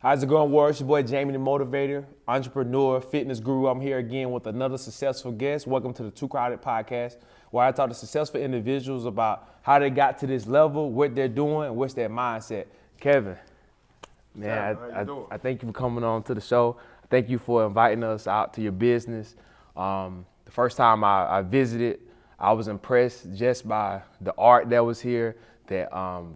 How's it going, Warriors? It's your boy Jamie the Motivator, entrepreneur, fitness guru. I'm here again with another successful guest. Welcome to the Too Crowded Podcast, where I talk to successful individuals about how they got to this level, what they're doing, and what's their mindset. Kevin, man, I thank you for coming on to the show. Thank you for inviting us out to your business. The first time I visited, I was impressed just by the art that was here, the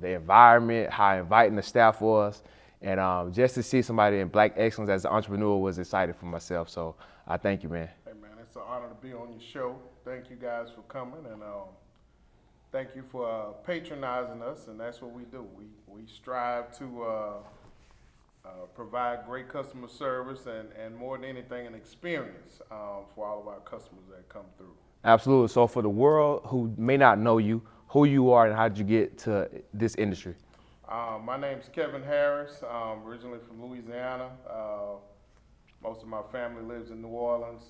environment, how inviting the staff was. And just to see somebody in Black excellence as an entrepreneur was excited for myself. So I thank you, man. Hey, man, it's an honor to be on your show. Thank you guys for coming, and thank you for patronizing us. And that's what we do. We strive to provide great customer service and more than anything, an experience for all of our customers that come through. Absolutely. So for the world who may not know you, who you are and how did you get to this industry? My name's Kevin Harris, originally from Louisiana. Most of my family lives in New Orleans.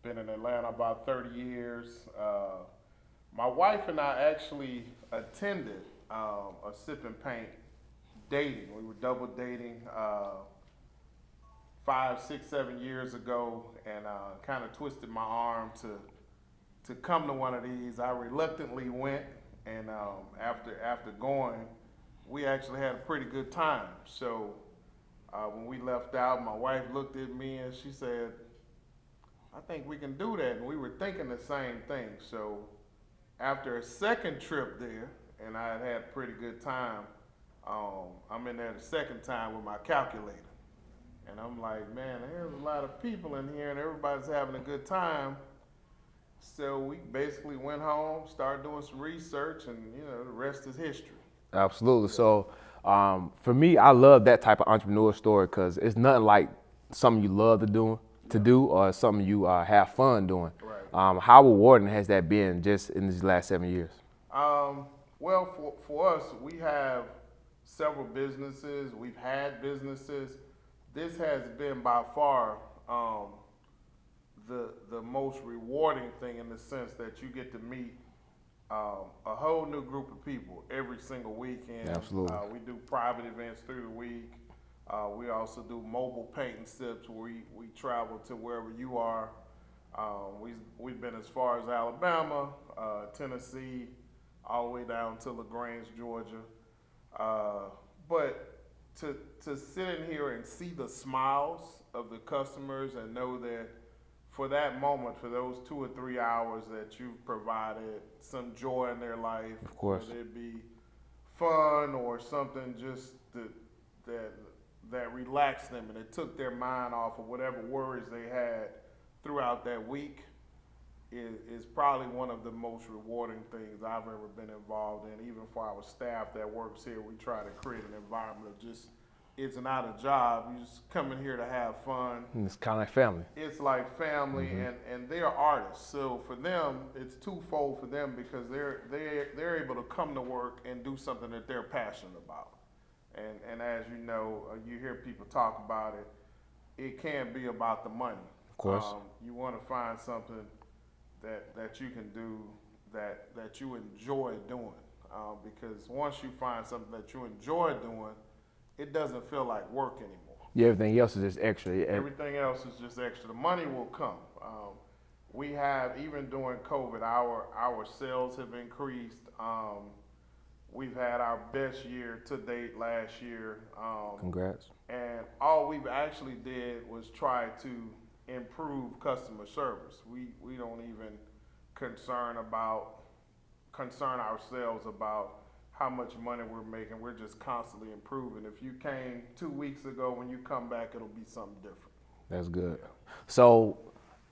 Been in Atlanta about 30 years. My wife and I actually attended a sip and paint dating. We were double dating 5, 6, 7 years ago, and kind of twisted my arm to come to one of these. I reluctantly went. And after going, we actually had a pretty good time. So when we left out, my wife looked at me and she said, I think we can do that. And we were thinking the same thing. So after a second trip there, and I had a pretty good time, I'm in there the second time with my calculator. And I'm like, man, there's a lot of people in here and everybody's having a good time. So we basically went home, started doing some research, and the rest is history. Absolutely. So for me, I love that type of entrepreneur story because it's nothing like something you love to do or something you have fun doing. Right. How rewarding has that been just in these last 7 years? Well, for us, we have several businesses. We've had businesses. This has been by far the most rewarding thing in the sense that you get to meet a whole new group of people every single weekend. Absolutely. We do private events through the week. We also do mobile paint and sips where we travel to wherever you are. We've been as far as Alabama, Tennessee, all the way down to LaGrange, Georgia. But to sit in here and see the smiles of the customers and know that for that moment, for those 2 or 3 hours that you've provided some joy in their life, of course, whether it be fun or something just that relaxed them and it took their mind off of whatever worries they had throughout that week, is probably one of the most rewarding things I've ever been involved in. Even for our staff that works here, we try to create an environment of just, it's not a job. You just come in here to have fun. And it's kind of like family. It's like family, mm-hmm. and they're artists. So for them, it's twofold for them because they're able to come to work and do something that they're passionate about. And as you know, you hear people talk about it. It can't be about the money. Of course. You want to find something that you can do that you enjoy doing. Because once you find something that you enjoy doing, it doesn't feel like work anymore. Yeah, everything else is just extra. Everything else is just extra. The money will come. We have, even during COVID, our sales have increased. We've had our best year to date last year. Congrats. And all we've actually did was try to improve customer service. We don't even concern ourselves about how much money we're making. We're just constantly improving. If you came 2 weeks ago, when you come back, it'll be something different. That's good. So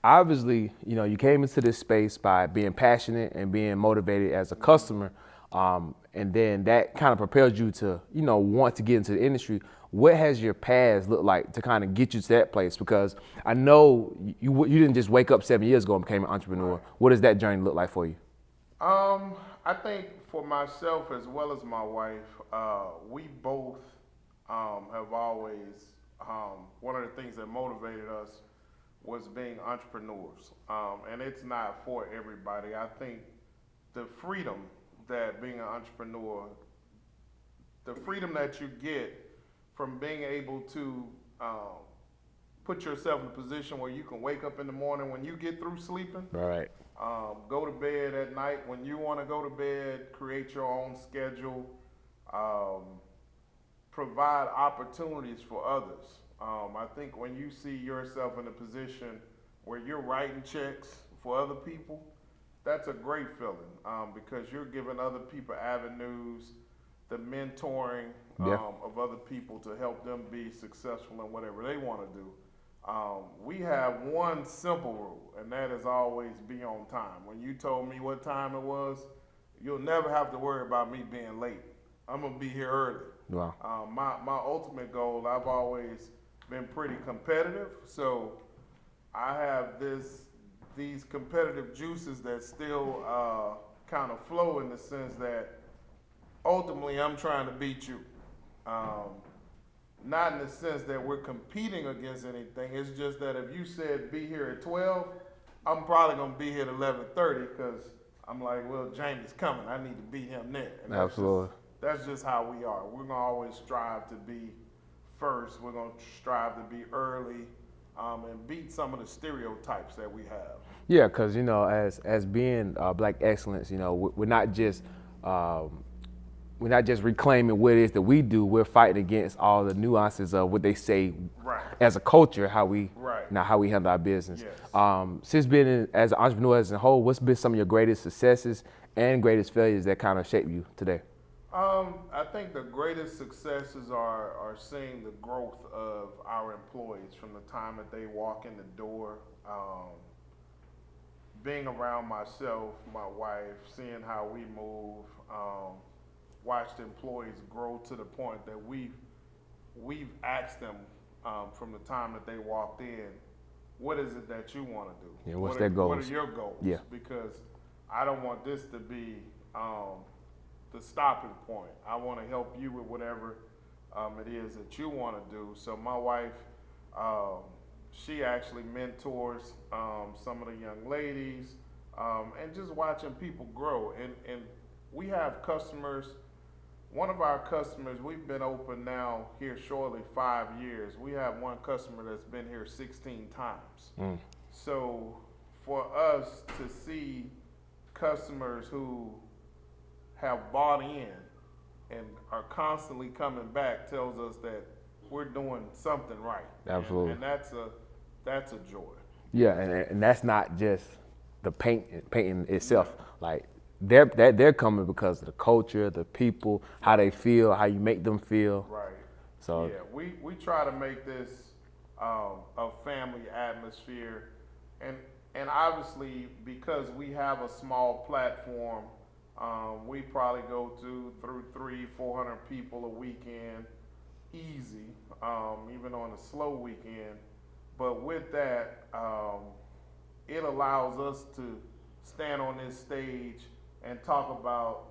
obviously, you came into this space by being passionate and being motivated as a customer. And then that kind of propelled you to, want to get into the industry. What has your past looked like to kind of get you to that place? Because I know you didn't just wake up 7 years ago and became an entrepreneur. Right. What does that journey look like for you? I think for myself as well as my wife, we both have always, one of the things that motivated us was being entrepreneurs. And it's not for everybody. I think the freedom that being an entrepreneur, the freedom that you get from being able to put yourself in a position where you can wake up in the morning when you get through sleeping. Right. Go to bed at night when you want to go to bed. Create your own schedule. Provide opportunities for others. I think when you see yourself in a position where you're writing checks for other people, that's a great feeling because you're giving other people avenues, the mentoring of other people to help them be successful in whatever they want to do. We have one simple rule, and that is always be on time. When you told me what time it was, you'll never have to worry about me being late. I'm gonna be here early. Wow. My ultimate goal, I've always been pretty competitive, so I have these competitive juices that still kind of flow in the sense that ultimately I'm trying to beat you. Not in the sense that we're competing against anything. It's just that if you said be here at 12, I'm probably gonna be here at 11:30 because I'm like, well, Jamie's coming. I need to beat him there. And Absolutely. That's just how we are. We're gonna always strive to be first. We're gonna strive to be early, and beat some of the stereotypes that we have. Yeah, because as being Black excellence, we're not just reclaiming what it is that we do. We're fighting against all the nuances of what they say as a culture, how we handle our business. Yes. Since being as an entrepreneur as a whole, what's been some of your greatest successes and greatest failures that kind of shape you today? I think the greatest successes are seeing the growth of our employees from the time that they walk in the door. Being around myself, my wife, seeing how we move, watched employees grow to the point that we've asked them from the time that they walked in, what is it that you want to do? Yeah, what's their goals? What are your goals? Yeah. Because I don't want this to be the stopping point. I want to help you with whatever it is that you want to do. So my wife, she actually mentors some of the young ladies, and just watching people grow. And we have customers. One of our customers, we've been open now here shortly 5 years. We have one customer that's been here 16 times. So for us to see customers who have bought in and are constantly coming back tells us that we're doing something right. Absolutely. And that's a joy. Yeah, and that's not just the painting itself. Like they're coming because of the culture, the people, how they feel, how you make them feel. Right. So yeah, we try to make this a family atmosphere, and obviously because we have a small platform, we probably go through 300-400 people a weekend, easy, even on a slow weekend. But with that, it allows us to stand on this stage and talk about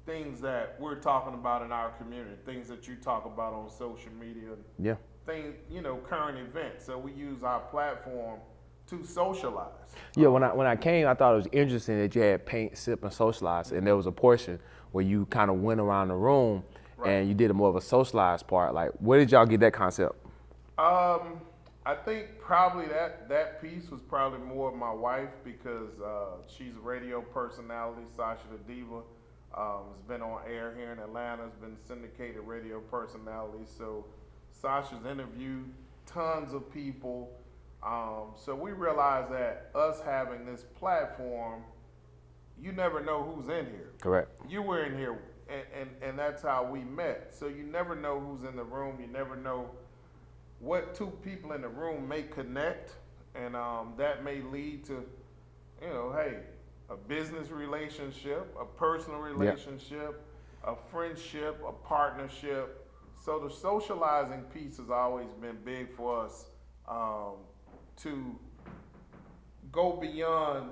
things that we're talking about in our community, things that you talk about on social media, yeah, things, current events. So we use our platform to socialize. Yeah, when I came, I thought it was interesting that you had paint, sip, and socialize, and there was a portion where you kind of went around the room and you did a more of a socialized part. Like, where did y'all get that concept? I think probably that piece was probably more of my wife because she's a radio personality. Sasha the Diva has been on air here in Atlanta, has been syndicated radio personality. So Sasha's interviewed tons of people. So we realized that us having this platform, you never know who's in here. Correct. You were in here, and that's how we met. So you never know who's in the room. You never know what two people in the room may connect, and that may lead to, hey, a business relationship, a personal relationship, a friendship, a partnership. So the socializing piece has always been big for us, to go beyond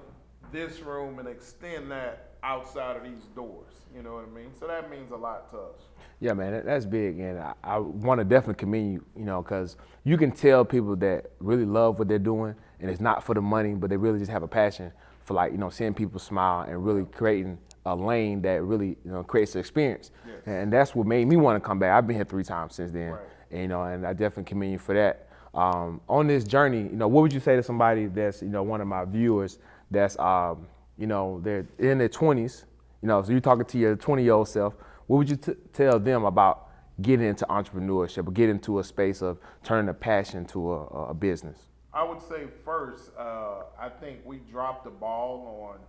this room and extend that outside of these doors. You know what I mean? So that means a lot to us. Yeah, man, that's big, and I want to definitely commend you, because you can tell people that really love what they're doing, and it's not for the money, but they really just have a passion for, seeing people smile and really creating a lane that really, creates the experience. Yes. And that's what made me want to come back. I've been here 3 times since then, Right. and I definitely commend you for that. On this journey, what would you say to somebody that's, one of my viewers that's, they're in their 20s, so you're talking to your 20-year-old self. What would you tell them about getting into entrepreneurship or getting into a space of turning a passion to a business? I would say first, I think we dropped the ball on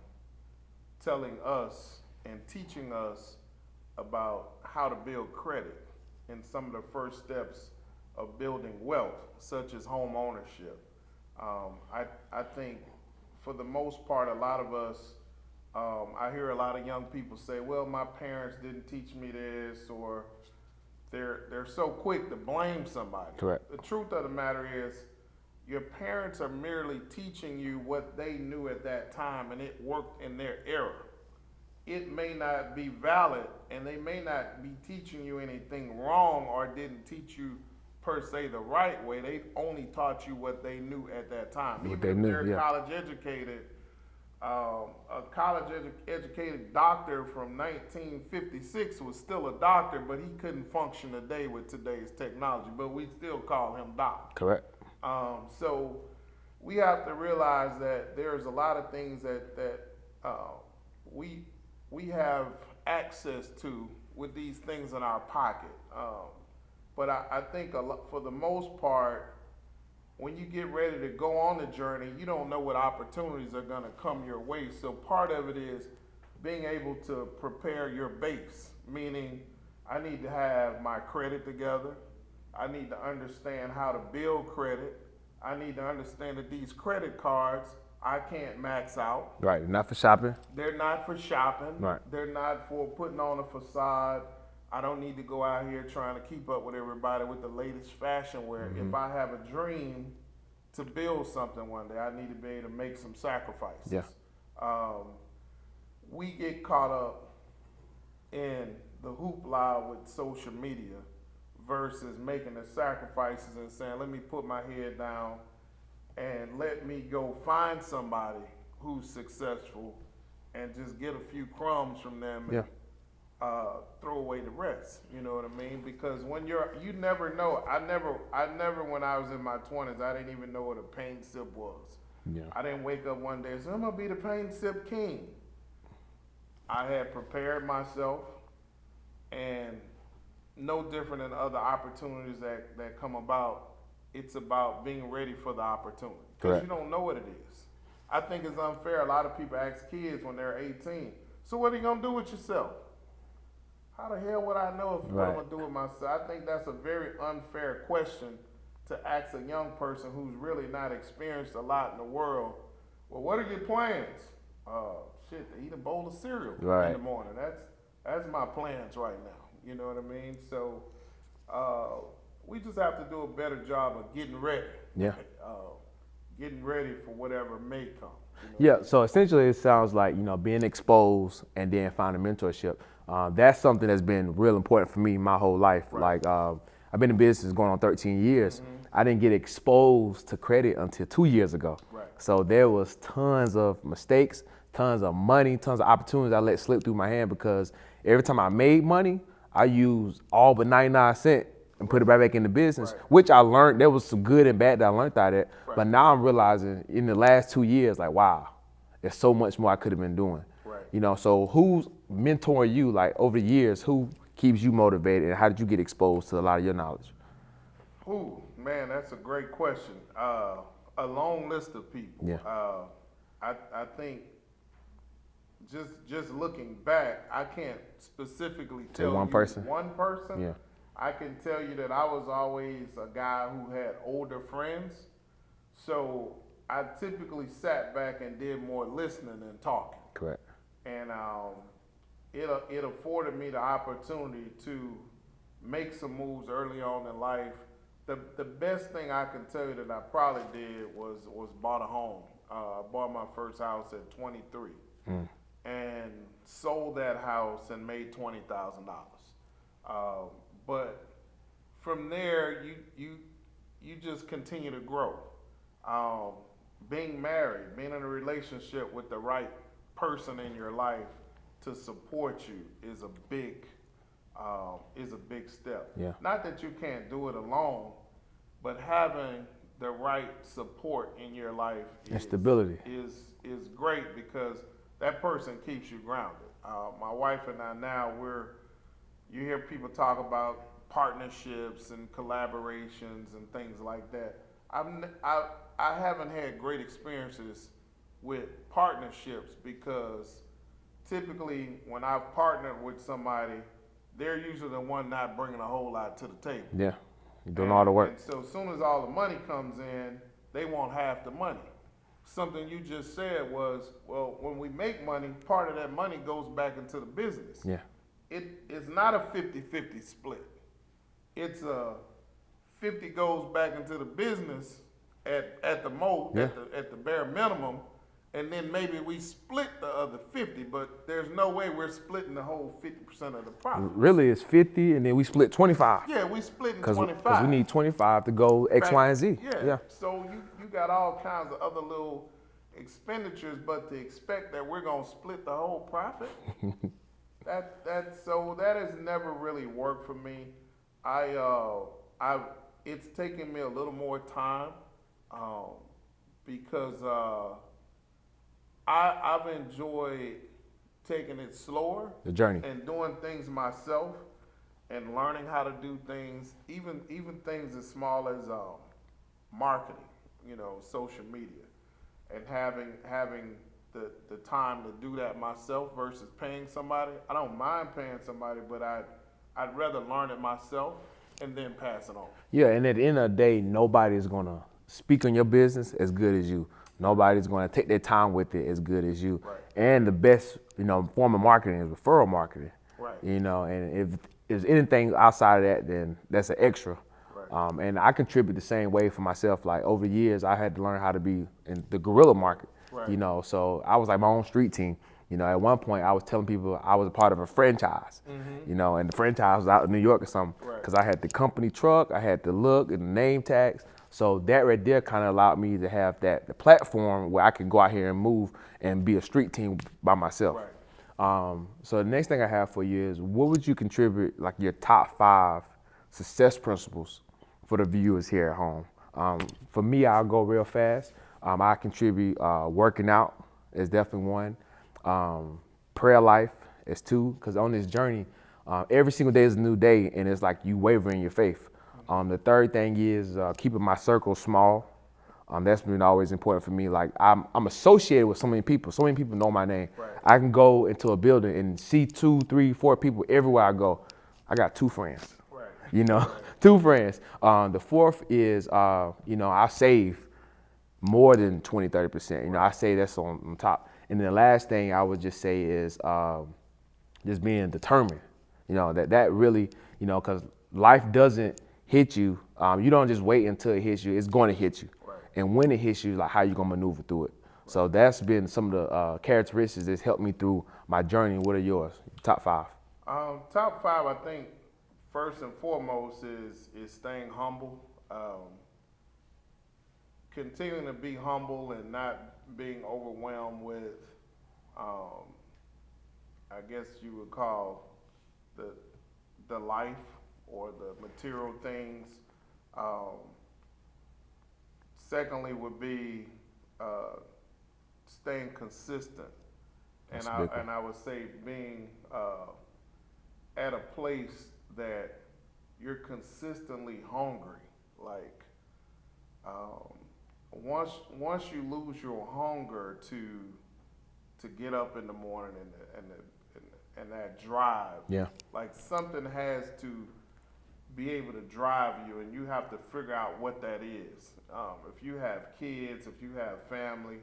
telling us and teaching us about how to build credit and some of the first steps of building wealth, such as home ownership. I think for the most part, a lot of us, I hear a lot of young people say, well, my parents didn't teach me this, or they're so quick to blame somebody. Correct. The truth of the matter is, your parents are merely teaching you what they knew at that time, and it worked in their era. It may not be valid, and they may not be teaching you anything wrong or didn't teach you per se the right way. They only taught you what they knew at that time. What Even they if knew, they're yeah. college educated, a college-educated doctor from 1956 was still a doctor, but he couldn't function today with today's technology, but we still call him doc. Correct. So we have to realize that there's a lot of things that we have access to with these things in our pocket. But I think for the most part, when you get ready to go on the journey, you don't know what opportunities are going to come your way. So part of it is being able to prepare your base, meaning I need to have my credit together. I need to understand how to build credit. I need to understand that these credit cards, I can't max out. Right, not for shopping. They're not for shopping. Right. They're not for putting on a facade. I don't need to go out here trying to keep up with everybody with the latest fashion wear. Mm-hmm. If I have a dream to build something one day, I need to be able to make some sacrifices. Yeah. We get caught up in the hoopla with social media versus making the sacrifices and saying, let me put my head down and let me go find somebody who's successful and just get a few crumbs from them and throw away the rest. You know what I mean? Because when you never know. I never when I was in my 20s, I didn't even know what a paint sip was. Yeah. I didn't wake up one day and say, I'm gonna be the paint sip king. I had prepared myself, and no different than other opportunities that come about. It's about being ready for the opportunity. Because you don't know what it is. I think it's unfair. A lot of people ask kids when they're 18, so what are you going to do with yourself? How the hell would I know what I'm going to do with myself? I think that's a very unfair question to ask a young person who's really not experienced a lot in the world. Well, what are your plans? To eat a bowl of cereal in the morning. That's my plans right now. You know what I mean? So we just have to do a better job of getting ready. Yeah. Getting ready for whatever may come. Yeah, so essentially it sounds like, being exposed and then finding mentorship. That's something that's been real important for me my whole life. Right. Like, I've been in business going on 13 years. Mm-hmm. I didn't get exposed to credit until 2 years ago. Right. So there was tons of mistakes, tons of money, tons of opportunities I let slip through my hand because every time I made money, I used all but 99 cents and put it right back in the business, which I learned. There was some good and bad that I learned out of it. Right. But now I'm realizing in the last 2 years, like, wow, there's so much more I could have been doing. Right. So who's mentoring you, like, over the years? Who keeps you motivated, and how did you get exposed to a lot of your knowledge? Ooh, man, that's a great question. A long list of people. Yeah. I think just looking back, I can't specifically tell one you person? one person. Yeah. I can tell you that I was always a guy who had older friends. So I typically sat back and did more listening than talking. Correct. And it afforded me the opportunity to make some moves early on in life. The best thing I can tell you that I probably did was bought a home. I bought my first house at 23 and sold that house and made $20,000. But from there, you just continue to grow. Being married, being in a relationship with the right person in your life to support you is a big is a big step. Yeah. Not that you can't do it alone, but having the right support in your life And stability. is great because that person keeps you grounded. My wife and I now you hear people talk about partnerships and collaborations and things like that. I haven't had great experiences with partnerships because typically when I've partnered with somebody, they're usually the one not bringing a whole lot to the table. Yeah. You're doing all the work. And so as soon as all the money comes in, they want half the money. Something you just said was, well, when we make money, part of that money goes back into the business. Yeah. It's not a 50-50 split. It's a 50 goes back into the business at the most, Yeah. at the bare minimum, and then maybe we split the other 50, but there's no way we're splitting the whole 50% of the profit. Really, it's 50, and then we split 25. Yeah, we split in Because 25. we need 25 to go X, Back- Y, and Z. Yeah. So you got all kinds of other little expenditures, but to expect that we're gonna split the whole profit, that has never really worked for me. It's taken me a little more time because I've enjoyed taking it slower, The journey. and doing things myself, and learning how to do things, even things as small as marketing, social media, and having the time to do that myself versus paying somebody. I don't mind paying somebody, but I'd rather learn it myself and then pass it on. Yeah, and at the end of the day, nobody's going to speak on your business as good as you. Nobody's going to take their time with it as good as you. Right. And the best, form of marketing is referral marketing. Right. And if there's anything outside of that, then that's an extra. Right. And I contribute the same way for myself. Like over the years, I had to learn how to be in the guerrilla market. Right. So I was like my own street team. At one point I was telling people I was a part of a franchise. And the franchise was out in New York or something. Right. Because I had the company truck, I had the look and the name tags. So that right there kind of allowed me to have the platform where I can go out here and move and be a street team by myself. Right. So the next thing I have for you is, what would you contribute, like your top 5 success principles for the viewers here at home? For me, I'll go real fast. I contribute working out is definitely one. Prayer life is 2, because on this journey, every single day is a new day, and it's like you waver in your faith. The third thing is keeping my circle small. That's been always important for me. Like I'm associated with so many people. So many people know my name. Right. I can go into a building and see 2, 3, 4 people everywhere I go. I got 2 friends. Right. 2 friends. The fourth is, I save more than 20, 30%. I say that's on top. And then the last thing I would just say is just being determined. That really, because life doesn't hit you. You don't just wait until it hits you. It's going to hit you. Right. And when it hits you, like how you going to maneuver through it. So that's been some of the characteristics that's helped me through my journey. What are yours? Top 5. Top 5, I think, first and foremost is staying humble. Continuing to be humble and not being overwhelmed with, I guess you would call the life or the material things. Secondly would be staying consistent. That's And a big one. I would say being at a place that you're consistently hungry. Like once you lose your hunger to get up in the morning and that drive, Yeah. like something has to be able to drive you, and you have to figure out what that is. If you have kids, if you have family,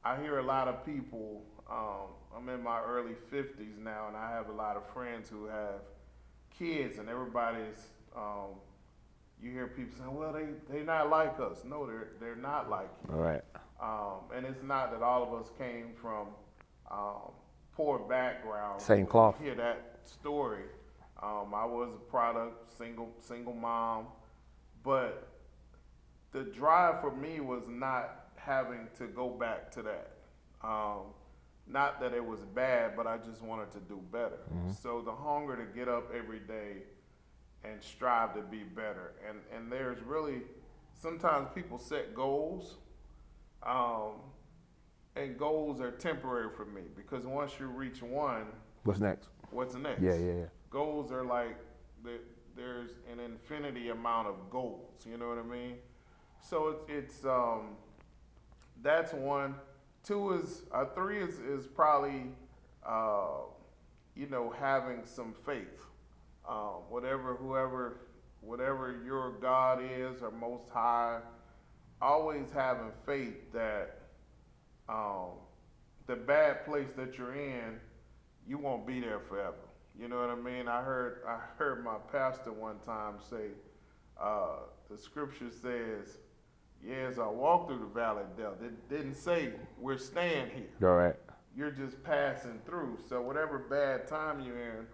I hear a lot of people. I'm in my early 50s now, and I have a lot of friends who have kids, and everybody's. You hear people saying, "Well, they not like us." No, they're not like you. All right. And it's not that all of us came from poor backgrounds. Same cloth. You hear that story. I was a product, single mom, but the drive for me was not having to go back to that. Not that it was bad, but I just wanted to do better. So the hunger to get up every day and strive to be better. And there's really, sometimes people set goals, and goals are temporary for me because once you reach one, What's next? what's next? Yeah. Goals are like, there's an infinity amount of goals, you know what I mean? So it's that's one. Two is, three is probably, having some faith. Whatever your God is or Most High, always having faith that the bad place that you're in, you won't be there forever. You know what I mean? I heard my pastor one time say, the scripture says, "Yes, I walk through the valley of death." It didn't say we're staying here. All right. You're just passing through. So whatever bad time you're in,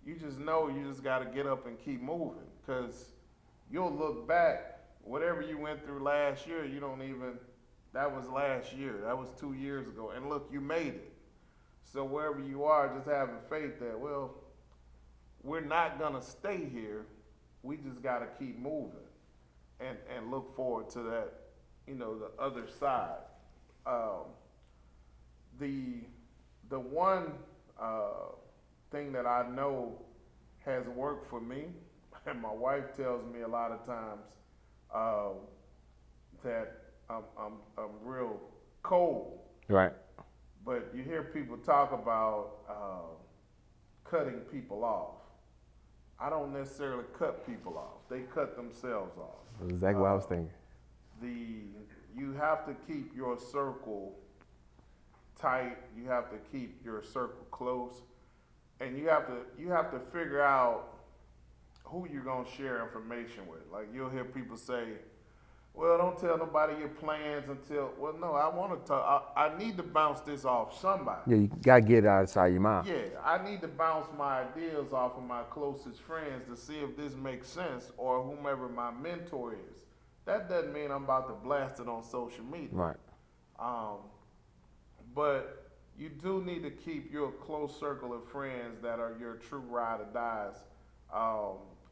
you just know you just got to get up and keep moving, because you'll look back, whatever you went through last year, that was last year, that was 2 years ago, and look, you made it. So wherever you are, just having faith that, well, we're not gonna stay here, we just got to keep moving and look forward to that, the other side. The one thing that I know has worked for me, and my wife tells me a lot of times that I'm real cold. Right. But you hear people talk about cutting people off. I don't necessarily cut people off. They cut themselves off. That's exactly what I was thinking. You have to keep your circle tight. You have to keep your circle close, and you have to figure out who you're gonna share information with. Like, you'll hear people say, "Well, don't tell nobody your plans until." Well, no, I want to talk. I need to bounce this off somebody. Yeah, you gotta get it outside your mouth. Yeah, I need to bounce my ideas off of my closest friends to see if this makes sense, or whomever my mentor is. That doesn't mean I'm about to blast it on social media. Right. But you do need to keep your close circle of friends that are your true ride or dies.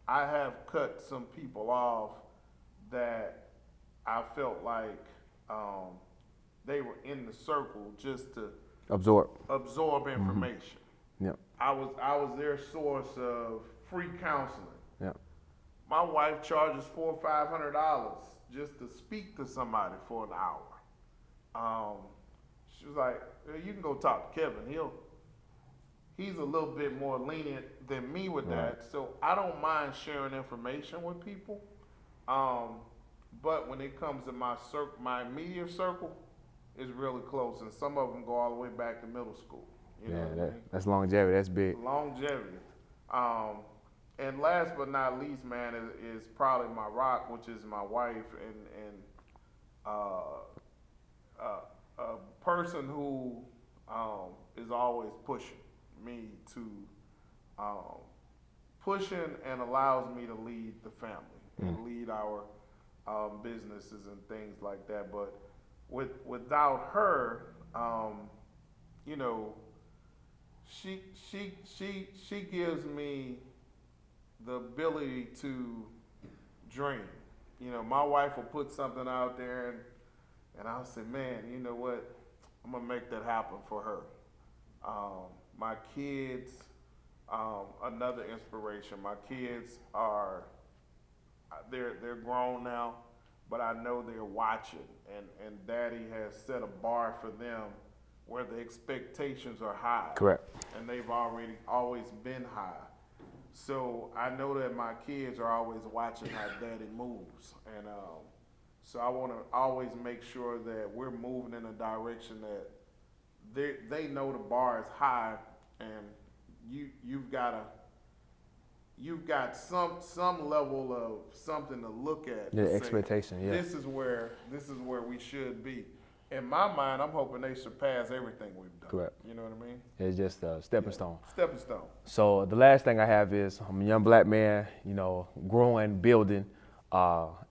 I have cut some people off that I felt like they were in the circle just to Absorb information. Yep. I was their source of free counseling. Yep. My wife charges $400 or $500 just to speak to somebody for an hour. She was like, "You can go talk to Kevin. He's a little bit more lenient than me with that." Right. So I don't mind sharing information with people. But when it comes to my immediate circle, it's really close, and some of them go all the way back to middle school. You know what I mean? That's longevity. That's big. Longevity. And last but not least, man, is probably my rock, which is my wife, and a person who is always pushing me to pushing and allows me to lead the family and lead our businesses and things like that. But without her, she gives me the ability to dream. My wife will put something out there, and I'll say, "Man, you know what? I'm gonna make that happen for her." My kids, another inspiration. My kids they're grown now, but I know they're watching, and Daddy has set a bar for them where the expectations are high. Correct. And they've always been high. So I know that my kids are always watching how Daddy moves, and so I want to always make sure that we're moving in a direction that they know the bar is high, and you've got some level of something to look at. Yeah, expectation. Yeah. This is where we should be. In my mind, I'm hoping they surpass everything we've done. Correct. You know what I mean? It's just a stepping stone. Stepping stone. So the last thing I have is I'm a young black man, growing, building,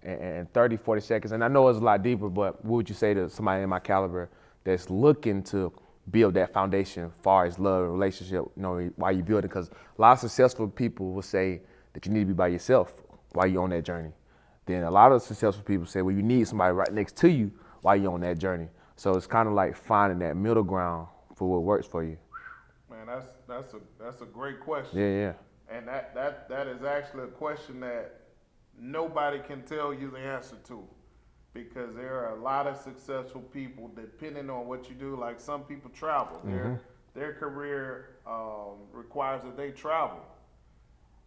in 30, 40 seconds. And I know it's a lot deeper, but what would you say to somebody in my caliber that's looking to build that foundation as far as love and relationship, while you build it. Because a lot of successful people will say that you need to be by yourself while you're on that journey. Then a lot of successful people say, well, you need somebody right next to you while you're on that journey. So it's kind of like finding that middle ground for what works for you. Man, that's a great question. Yeah. And that is actually a question that nobody can tell you the answer to, because there are a lot of successful people depending on what you do. Like some people travel, their career requires that they travel.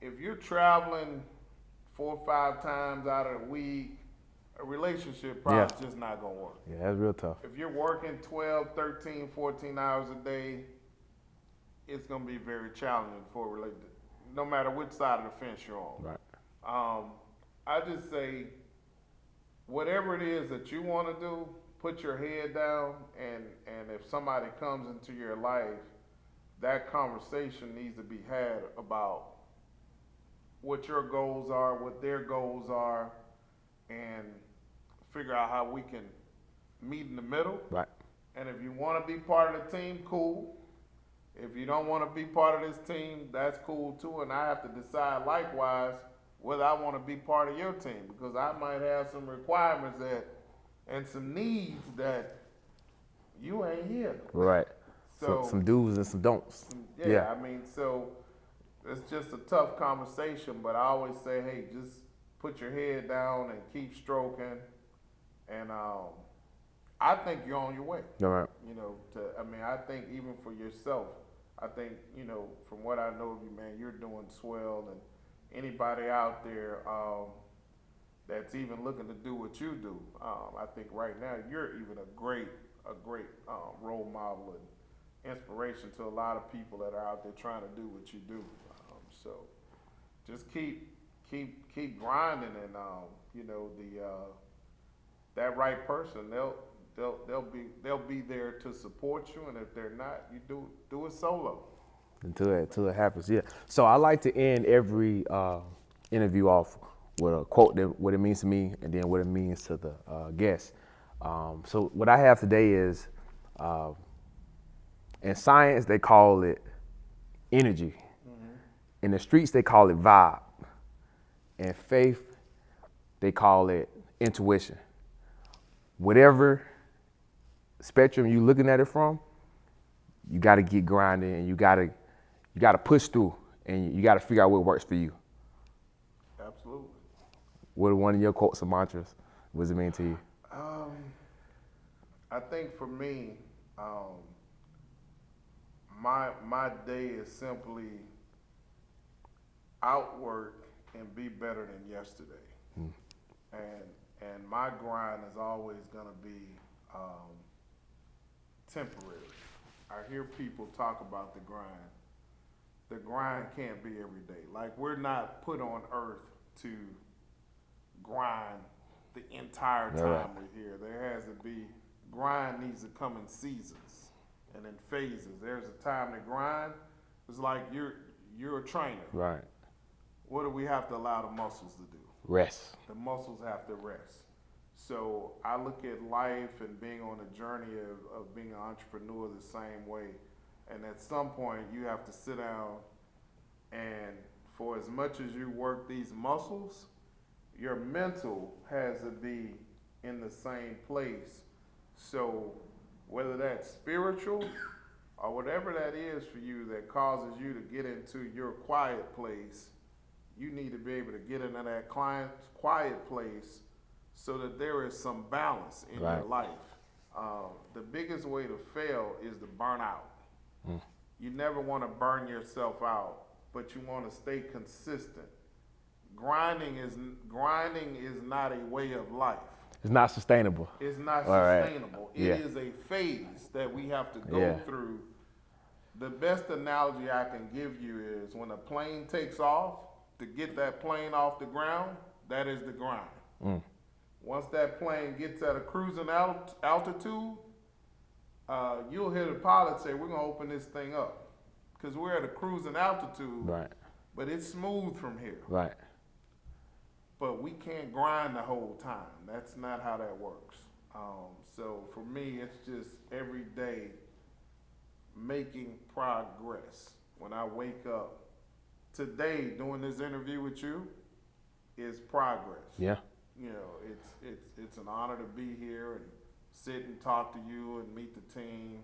If you're traveling 4 or 5 times out of the week, a relationship probably just not gonna work. Yeah, that's real tough. If you're working 12, 13, 14 hours a day, it's gonna be very challenging for a relationship, no matter which side of the fence you're on. Right. I just say, whatever it is that you want to do, put your head down, and if somebody comes into your life, that conversation needs to be had about what your goals are, what their goals are, and figure out how we can meet in the middle. Right. And if you want to be part of the team, cool. If you don't want to be part of this team, that's cool too. And I have to decide likewise whether I want to be part of your team, because I might have some requirements and some needs that you ain't here. Right. So some do's and some don'ts. I mean, so it's just a tough conversation, but I always say, hey, just put your head down and keep stroking. And I think you're on your way. All right. I think even for yourself, I think, from what I know of you, man, you're doing swell. And anybody out there that's even looking to do what you do, I think right now you're even a great role model and inspiration to a lot of people that are out there trying to do what you do. So just keep grinding, and that right person, they'll be there to support you, and if they're not, you do it solo. Until it happens, yeah. So I like to end every interview off with a quote that what it means to me, and then what it means to the guest. So what I have today is, in science they call it energy. In the streets they call it vibe. In faith they call it intuition. Whatever spectrum you looking at it from, you got to get grinding, and you got to push through, and you got to figure out what works for you. Absolutely. What are one of your quotes or mantras? What does it mean to you? I think for me, my day is simply outwork and be better than yesterday. And my grind is always going to be temporary. I hear people talk about the grind. The grind can't be every day. Like, we're not put on earth to grind the entire time we're here. There has to be, grind needs to come in seasons and in phases. There's a time to grind. It's like you're a trainer. Right. What do we have to allow the muscles to do? Rest. The muscles have to rest. So I look at life and being on a journey of being an entrepreneur the same way. And at some point you have to sit down, and for as much as you work these muscles, your mental has to be in the same place. So whether that's spiritual or whatever that is for you that causes you to get into your quiet place, you need to be able to get into that quiet place so that there is some balance in your life. The biggest way to fail is to burn out. You never want to burn yourself out, but you want to stay consistent. Grinding is not a way of life. It's not sustainable. It's not sustainable. It is a phase that we have to go through. The best analogy I can give you is when a plane takes off, to get that plane off the ground, that is the grind. Once that plane gets at a cruising altitude, you'll hear the pilot say, we're going to open this thing up. Because we're at a cruising altitude, but it's smooth from here. Right. But we can't grind the whole time. That's not how that works. So for me, it's just every day making progress. When I wake up today doing this interview with you is progress. Yeah. You know, it's an honor to be here and sit and talk to you and meet the team,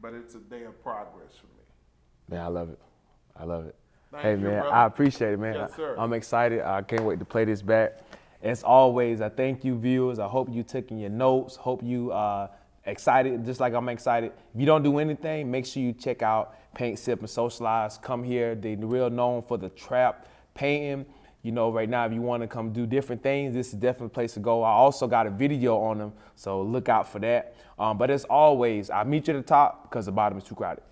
but it's a day of progress for me. Man, I love it. I love it. Thank Hey, you, man, brother. I appreciate it, man. Yes, sir. I'm excited. I can't wait to play this back. As always, I thank you, viewers. I hope you taking your notes. Hope you excited, just like I'm excited. If you don't do anything, make sure you check out Paint, Sip, and Socialize. Come here. They're real known for the trap painting. You know, right now, if you want to come do different things, this is definitely a place to go. I also got a video on them, so look out for that. But as always, I'll meet you at the top because the bottom is too crowded.